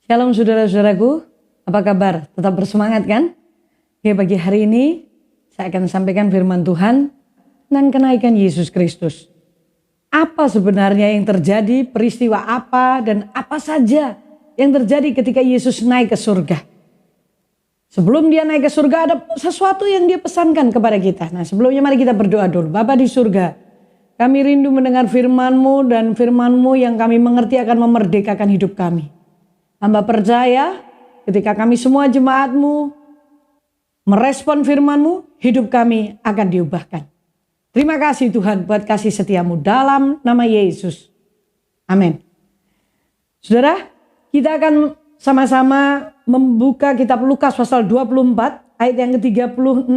Shalom saudara-saudaraku, apa kabar? Tetap bersemangat kan? Oke, pagi hari ini saya akan sampaikan firman Tuhan tentang kenaikan Yesus Kristus. Apa sebenarnya yang terjadi, peristiwa apa dan apa saja yang terjadi ketika Yesus naik ke surga. Sebelum dia naik ke surga ada sesuatu yang dia pesankan kepada kita. Nah, sebelumnya mari kita berdoa dulu. Bapa di surga, kami rindu mendengar firman-Mu dan firman-Mu yang kami mengerti akan memerdekakan hidup kami. Hamba percaya ketika kami semua jemaat-Mu merespon firman-Mu, hidup kami akan diubahkan. Terima kasih Tuhan buat kasih setia-Mu dalam nama Yesus. Amin. Saudara, kita akan sama-sama membuka kitab Lukas pasal 24 ayat yang ke-36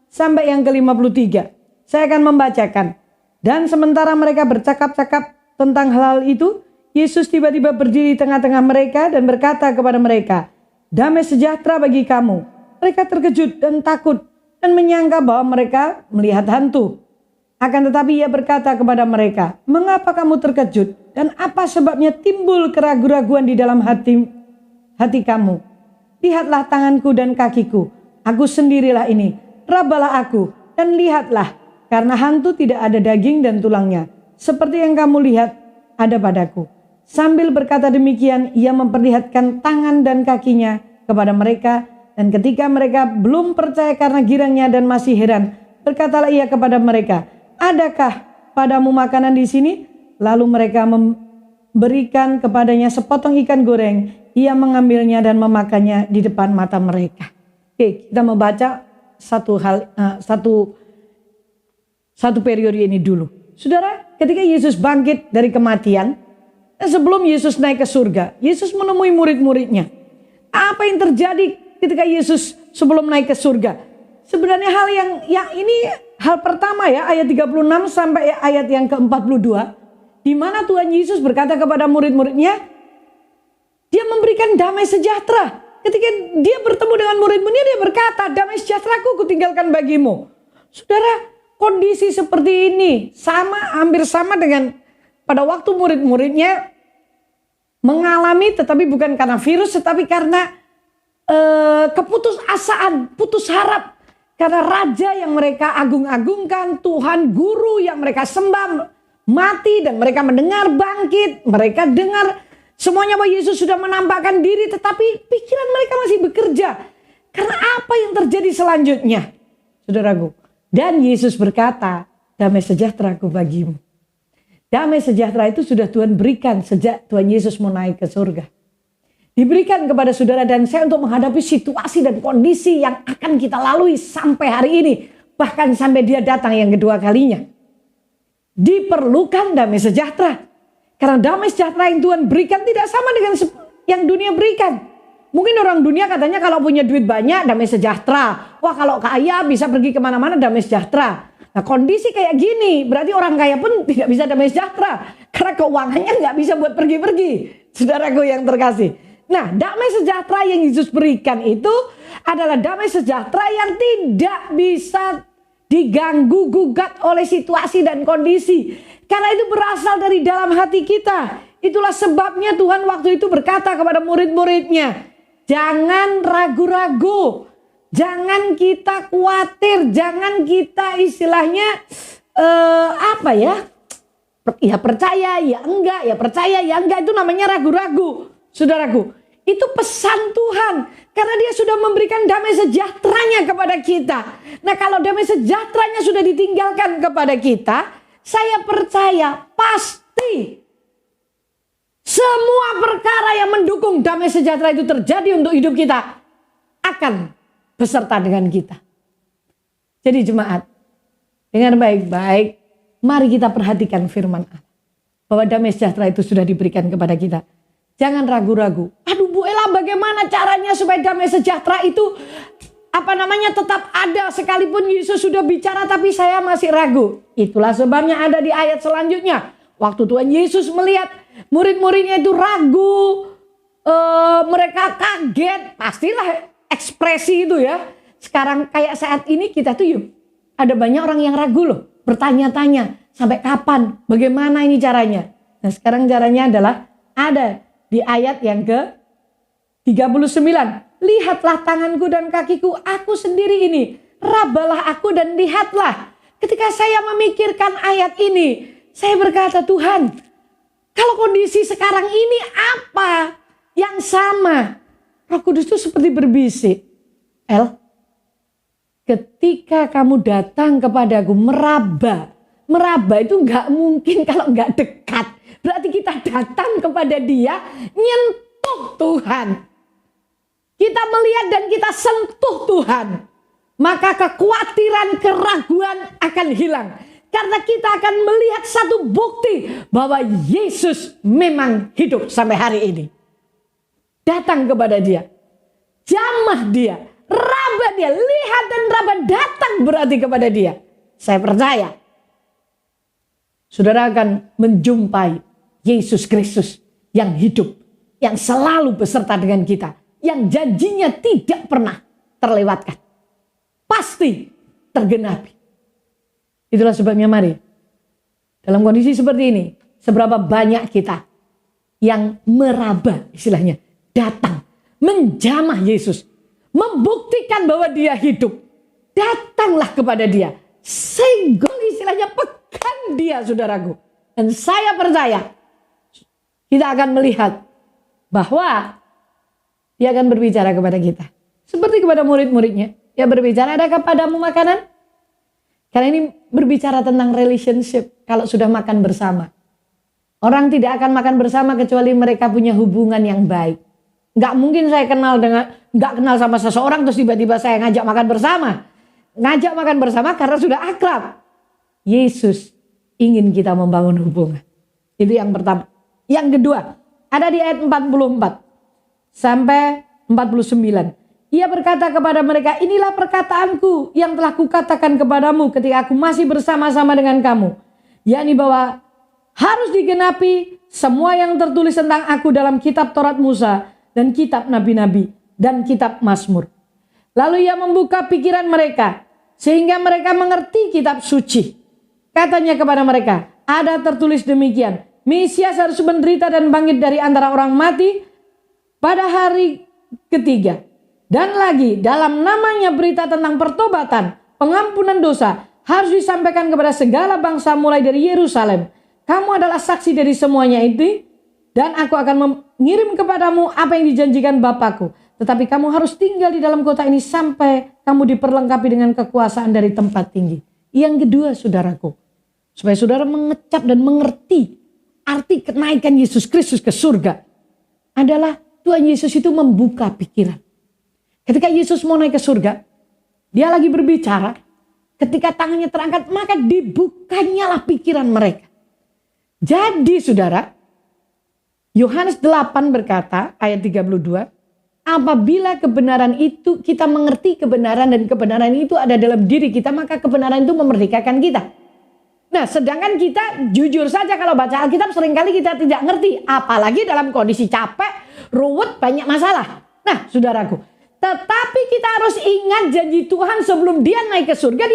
sampai yang ke-53. Saya akan membacakan. Dan sementara mereka bercakap-cakap tentang hal itu, Yesus tiba-tiba berdiri di tengah-tengah mereka dan berkata kepada mereka, "Damai sejahtera bagi kamu." Mereka terkejut dan takut dan menyangka bahwa mereka melihat hantu. Akan tetapi ia berkata kepada mereka, "Mengapa kamu terkejut dan apa sebabnya timbul keraguan-raguan di dalam hati kamu? Lihatlah tanganku dan kakiku, aku sendirilah ini. Rabalah aku dan lihatlah, karena hantu tidak ada daging dan tulangnya, seperti yang kamu lihat ada padaku." Sambil berkata demikian, ia memperlihatkan tangan dan kakinya kepada mereka. Dan ketika mereka belum percaya karena girangnya dan masih heran, berkatalah ia kepada mereka, "Adakah padamu makanan di sini?" Lalu mereka memberikan kepadanya sepotong ikan goreng. Ia mengambilnya dan memakannya di depan mata mereka. Oke, kita membaca satu periode ini dulu. Saudara, ketika Yesus bangkit dari kematian, sebelum Yesus naik ke surga, Yesus menemui murid-muridnya. Apa yang terjadi ketika Yesus sebelum naik ke surga? Sebenarnya hal yang ini hal pertama ya, ayat 36 sampai ayat yang ke-42, di mana Tuhan Yesus berkata kepada murid-muridnya, dia memberikan damai sejahtera. Ketika dia bertemu dengan murid-muridnya, dia berkata, "Damai sejahteraku kutinggalkan bagimu." Saudara, kondisi seperti ini hampir sama dengan pada waktu murid-muridnya mengalami, tetapi bukan karena virus, tetapi karena keputusasaan, putus harap. Karena raja yang mereka agung-agungkan, Tuhan guru yang mereka sembah, mati dan mereka mendengar bangkit. Mereka dengar semuanya bahwa Yesus sudah menampakkan diri, tetapi pikiran mereka masih bekerja. Karena apa yang terjadi selanjutnya? Saudaraku, dan Yesus berkata, "Damai sejahteraku bagimu." Damai sejahtera itu sudah Tuhan berikan sejak Tuhan Yesus mau naik ke surga. Diberikan kepada saudara dan saya untuk menghadapi situasi dan kondisi yang akan kita lalui sampai hari ini. Bahkan sampai dia datang yang kedua kalinya. Diperlukan damai sejahtera. Karena damai sejahtera yang Tuhan berikan tidak sama dengan yang dunia berikan. Mungkin orang dunia katanya kalau punya duit banyak damai sejahtera. Wah, kalau kaya bisa pergi kemana-mana damai sejahtera. Nah, kondisi kayak gini berarti orang kaya pun tidak bisa damai sejahtera. Karena keuangannya nggak bisa buat pergi-pergi. Saudaraku yang terkasih. Nah, damai sejahtera yang Yesus berikan itu adalah damai sejahtera yang tidak bisa diganggu gugat oleh situasi dan kondisi. Karena itu berasal dari dalam hati kita. Itulah sebabnya Tuhan waktu itu berkata kepada murid-muridnya, "Jangan ragu-ragu. Jangan kita khawatir, jangan kita istilahnya ya percaya ya enggak, ya percaya ya enggak, itu namanya ragu-ragu." Saudaraku, itu pesan Tuhan karena dia sudah memberikan damai sejahteranya kepada kita. Nah, kalau damai sejahteranya sudah ditinggalkan kepada kita, saya percaya pasti semua perkara yang mendukung damai sejahtera itu terjadi untuk hidup kita akan beserta dengan kita. Jadi jemaat, dengan baik-baik, mari kita perhatikan firman Allah. Bahwa damai sejahtera itu sudah diberikan kepada kita. Jangan ragu-ragu. "Aduh Bu Ella, bagaimana caranya supaya damai sejahtera itu tetap ada sekalipun Yesus sudah bicara tapi saya masih ragu." Itulah sebabnya ada di ayat selanjutnya. Waktu Tuhan Yesus melihat murid-muridnya itu ragu, mereka kaget, pastilah ekspresi itu ya. Sekarang kayak saat ini kita tuh ada banyak orang yang ragu loh. Bertanya-tanya sampai kapan, bagaimana ini caranya. Nah, sekarang caranya adalah ada di ayat yang 39. Lihatlah tanganku dan kakiku, aku sendiri ini. Rabalah aku dan lihatlah. Ketika saya memikirkan ayat ini, saya berkata, Tuhan, kalau kondisi sekarang ini apa yang sama? Roh Kudus itu seperti berbisik. Ketika kamu datang kepadaku, meraba itu nggak mungkin kalau nggak dekat. Berarti kita datang kepada Dia, nyentuh Tuhan. Kita melihat dan kita sentuh Tuhan. Maka kekhawatiran, keraguan akan hilang. Karena kita akan melihat satu bukti bahwa Yesus memang hidup sampai hari ini. Datang kepada Dia. Jamah Dia. Raba Dia. Lihat dan raba, datang berarti kepada Dia. Saya percaya. Saudara akan menjumpai Yesus Kristus yang hidup. Yang selalu beserta dengan kita. Yang janjinya tidak pernah terlewatkan. Pasti tergenapi. Itulah sebabnya mari. Dalam kondisi seperti ini. Seberapa banyak kita yang meraba istilahnya. Datang. Menjamah Yesus. Membuktikan bahwa Dia hidup. Datanglah kepada Dia. Senggol istilahnya, pegang Dia saudaraku. Dan saya percaya. Kita akan melihat. Bahwa Dia akan berbicara kepada kita. Seperti kepada murid-muridnya. Dia berbicara, adakah padamu makanan? Karena ini berbicara tentang relationship. Kalau sudah makan bersama. Orang tidak akan makan bersama kecuali mereka punya hubungan yang baik. Nggak mungkin saya nggak kenal sama seseorang terus tiba-tiba saya ngajak makan bersama. Ngajak makan bersama karena sudah akrab. Yesus ingin kita membangun hubungan. Itu yang pertama. Yang kedua, ada di ayat 44 sampai 49. Ia berkata kepada mereka, inilah perkataanku yang telah kukatakan kepadamu ketika aku masih bersama-sama dengan kamu. Yakni bahwa harus digenapi semua yang tertulis tentang aku dalam kitab Taurat Musa dan kitab Nabi-Nabi dan kitab Mazmur. Lalu ia membuka pikiran mereka sehingga mereka mengerti kitab suci. Katanya kepada mereka, ada tertulis demikian, Mesias harus menderita dan bangkit dari antara orang mati pada hari ketiga. Dan lagi dalam namanya berita tentang pertobatan, pengampunan dosa harus disampaikan kepada segala bangsa mulai dari Yerusalem. Kamu adalah saksi dari semuanya itu dan aku akan mengirim kepadamu apa yang dijanjikan Bapakku. Tetapi kamu harus tinggal di dalam kota ini sampai kamu diperlengkapi dengan kekuasaan dari tempat tinggi. Yang kedua saudaraku, supaya saudara mengecap dan mengerti arti kenaikan Yesus Kristus ke surga adalah Tuhan Yesus itu membuka pikiran. Ketika Yesus mau naik ke surga, Dia lagi berbicara. Ketika tangannya terangkat, maka dibukanyalah pikiran mereka. Jadi saudara, Yohanes 8 berkata, ayat 32, apabila kebenaran itu, kita mengerti kebenaran dan kebenaran itu ada dalam diri kita, maka kebenaran itu memerdekakan kita. Nah, sedangkan kita jujur saja kalau baca Alkitab seringkali kita tidak ngerti. Apalagi dalam kondisi capek, ruwet, banyak masalah. Nah, saudaraku. Tetapi kita harus ingat janji Tuhan sebelum Dia naik ke surga.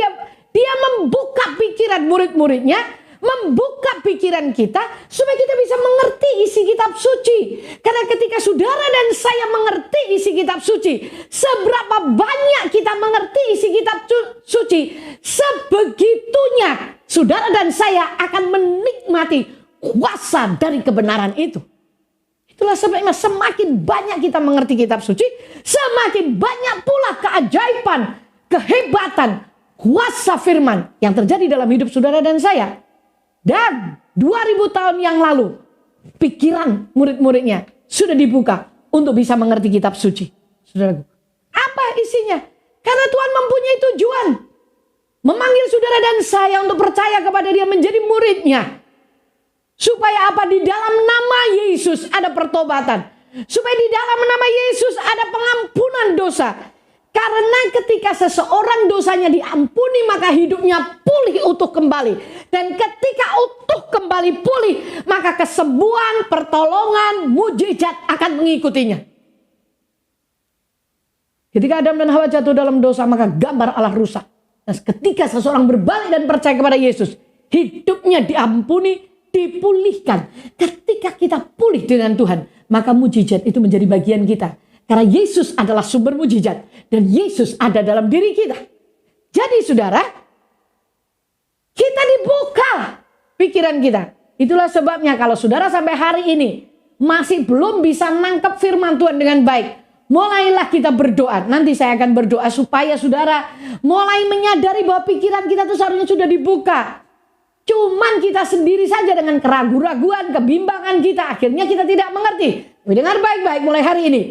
Dia membuka pikiran murid-muridnya. Membuka pikiran kita. Supaya kita bisa mengerti isi kitab suci. Karena ketika saudara dan saya mengerti isi kitab suci. Seberapa banyak kita mengerti isi kitab suci. Sebegitunya saudara dan saya akan menikmati kuasa dari kebenaran itu. Itulah sebabnya semakin banyak kita mengerti kitab suci, semakin banyak pula keajaiban, kehebatan, kuasa firman yang terjadi dalam hidup saudara dan saya. Dan 2000 tahun yang lalu, pikiran murid-muridnya sudah dibuka untuk bisa mengerti kitab suci. Saudaraku, apa isinya? Karena Tuhan mempunyai tujuan. Memanggil saudara dan saya untuk percaya kepada Dia menjadi muridnya. Supaya apa? Di dalam nama Yesus ada pertobatan. Supaya di dalam nama Yesus ada pengampunan dosa. Karena ketika seseorang dosanya diampuni, maka hidupnya pulih utuh kembali. Dan ketika utuh kembali pulih, maka kesembuhan, pertolongan, mujizat akan mengikutinya. Ketika Adam dan Hawa jatuh dalam dosa, maka gambar Allah rusak. Dan ketika seseorang berbalik dan percaya kepada Yesus, hidupnya diampuni, dipulihkan. Ketika kita pulih dengan Tuhan, maka mujizat itu menjadi bagian kita. Karena Yesus adalah sumber mujizat. Dan Yesus ada dalam diri kita. Jadi saudara, kita dibuka pikiran kita. Itulah sebabnya kalau saudara sampai hari ini masih belum bisa nangkep firman Tuhan dengan baik, mulailah kita berdoa. Nanti saya akan berdoa supaya saudara mulai menyadari bahwa pikiran kita itu seharusnya sudah dibuka. Cuman kita sendiri saja dengan keraguan-raguan, kebimbangan kita, akhirnya kita tidak mengerti. Tapi dengar baik-baik mulai hari ini.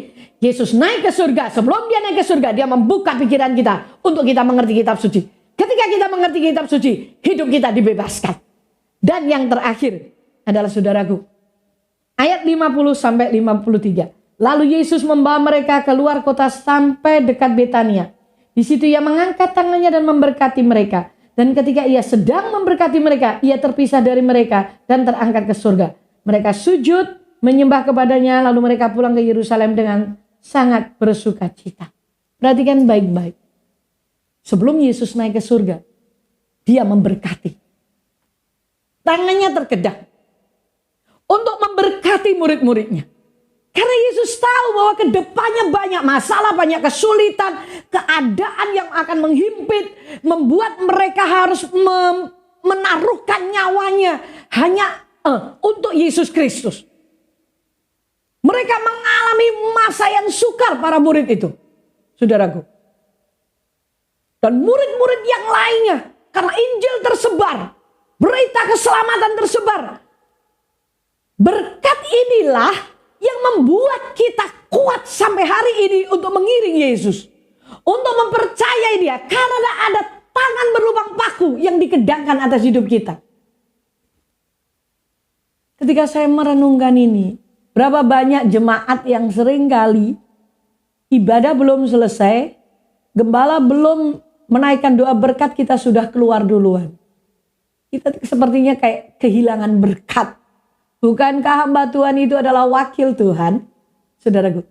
Yesus naik ke surga. Sebelum dia naik ke surga, dia membuka pikiran kita untuk kita mengerti kitab suci. Ketika kita mengerti kitab suci, hidup kita dibebaskan. Dan yang terakhir adalah saudaraku, ayat 50 sampai 53. Lalu Yesus membawa mereka keluar kota sampai dekat Betania. Di situ ia mengangkat tangannya dan memberkati mereka. Dan ketika ia sedang memberkati mereka, ia terpisah dari mereka dan terangkat ke surga. Mereka sujud, menyembah kepadanya, lalu mereka pulang ke Yerusalem dengan sangat bersuka cita. Perhatikan baik-baik. Sebelum Yesus naik ke surga, dia memberkati. Tangannya terkedak untuk memberkati murid-muridnya. Karena Yesus tahu bahwa ke depannya banyak masalah, banyak kesulitan, keadaan yang akan menghimpit, membuat mereka harus menaruhkan nyawanya hanya untuk Yesus Kristus. Mereka mengalami masa yang sukar para murid itu, saudaraku. Dan murid-murid yang lainnya, karena Injil tersebar, berita keselamatan tersebar. Berkat inilah yang membuat kita kuat sampai hari ini untuk mengiring Yesus. Untuk mempercayai dia. Karena ada tangan berlubang paku yang dikedangkan atas hidup kita. Ketika saya merenungkan ini, berapa banyak jemaat yang sering kali ibadah belum selesai, gembala belum menaikkan doa berkat, kita sudah keluar duluan. Kita sepertinya kayak kehilangan berkat. Bukankah hamba Tuhan itu adalah wakil Tuhan? Saudaraku,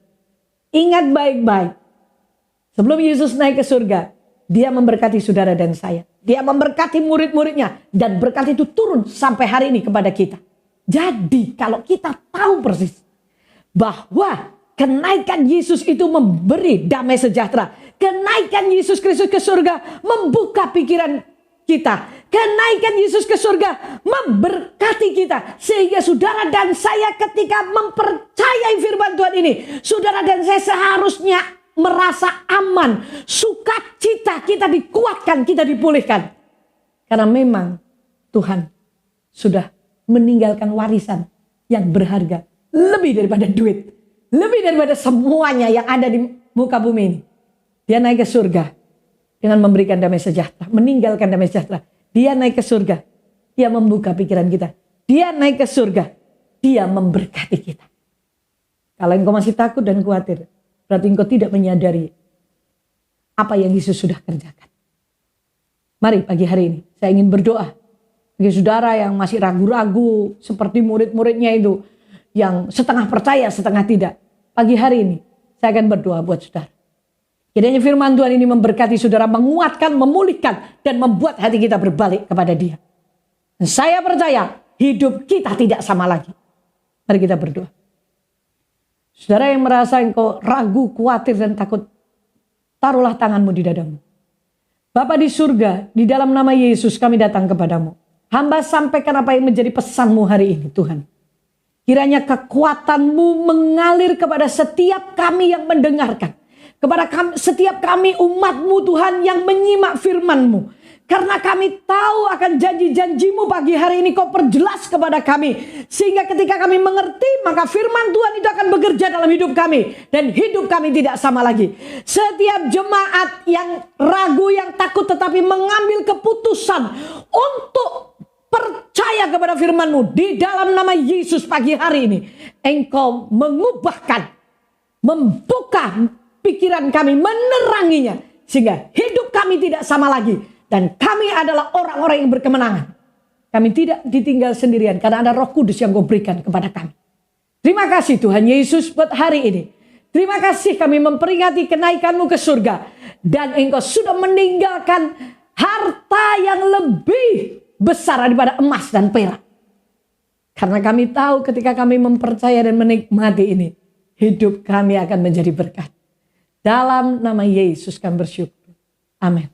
ingat baik-baik. Sebelum Yesus naik ke surga, dia memberkati saudara dan saya. Dia memberkati murid-muridnya. Dan berkat itu turun sampai hari ini kepada kita. Jadi kalau kita tahu persis bahwa kenaikan Yesus itu memberi damai sejahtera. Kenaikan Yesus Kristus ke surga membuka pikiran kita. Kenaikan Yesus ke surga memberkati kita. Sehingga saudara dan saya ketika mempercayai firman Tuhan ini, saudara dan saya seharusnya merasa aman. Sukacita, kita dikuatkan, kita dipulihkan. Karena memang Tuhan sudah meninggalkan warisan yang berharga. Lebih daripada duit. Lebih daripada semuanya yang ada di muka bumi ini. Dia naik ke surga dengan memberikan damai sejahtera. Meninggalkan damai sejahtera. Dia naik ke surga. Dia membuka pikiran kita. Dia naik ke surga. Dia memberkati kita. Kalau engkau masih takut dan khawatir, berarti engkau tidak menyadari apa yang Yesus sudah kerjakan. Mari pagi hari ini saya ingin berdoa bagi saudara yang masih ragu-ragu seperti murid-muridnya itu, yang setengah percaya setengah tidak. Pagi hari ini saya akan berdoa buat saudara. Kiranya firman Tuhan ini memberkati saudara, menguatkan, memulihkan, dan membuat hati kita berbalik kepada Dia. Dan saya percaya hidup kita tidak sama lagi. Mari kita berdoa. Saudara yang merasa engkau ragu, khawatir, dan takut, taruhlah tanganmu di dadamu. Bapa di surga, di dalam nama Yesus kami datang kepadamu. Hamba sampaikan apa yang menjadi pesanmu hari ini, Tuhan. Kiranya kekuatanmu mengalir kepada setiap kami yang mendengarkan. Kepada setiap kami umatmu Tuhan yang menyimak firman-Mu. Karena kami tahu akan janji-janji-Mu pagi hari ini kau perjelas kepada kami. Sehingga ketika kami mengerti maka firman Tuhan itu akan bekerja dalam hidup kami. Dan hidup kami tidak sama lagi. Setiap jemaat yang ragu, yang takut tetapi mengambil keputusan untuk percaya kepada firman-Mu. Di dalam nama Yesus pagi hari ini. Engkau mengubahkan, membuka pikiran kami, meneranginya. Sehingga hidup kami tidak sama lagi. Dan kami adalah orang-orang yang berkemenangan. Kami tidak ditinggal sendirian. Karena ada Roh Kudus yang kau berikan kepada kami. Terima kasih Tuhan Yesus buat hari ini. Terima kasih kami memperingati kenaikan-Mu ke surga. Dan Engkau sudah meninggalkan harta yang lebih besar daripada emas dan perak. Karena kami tahu ketika kami mempercaya dan menikmati ini, hidup kami akan menjadi berkat. Dalam nama Yesus kami bersyukur. Amin.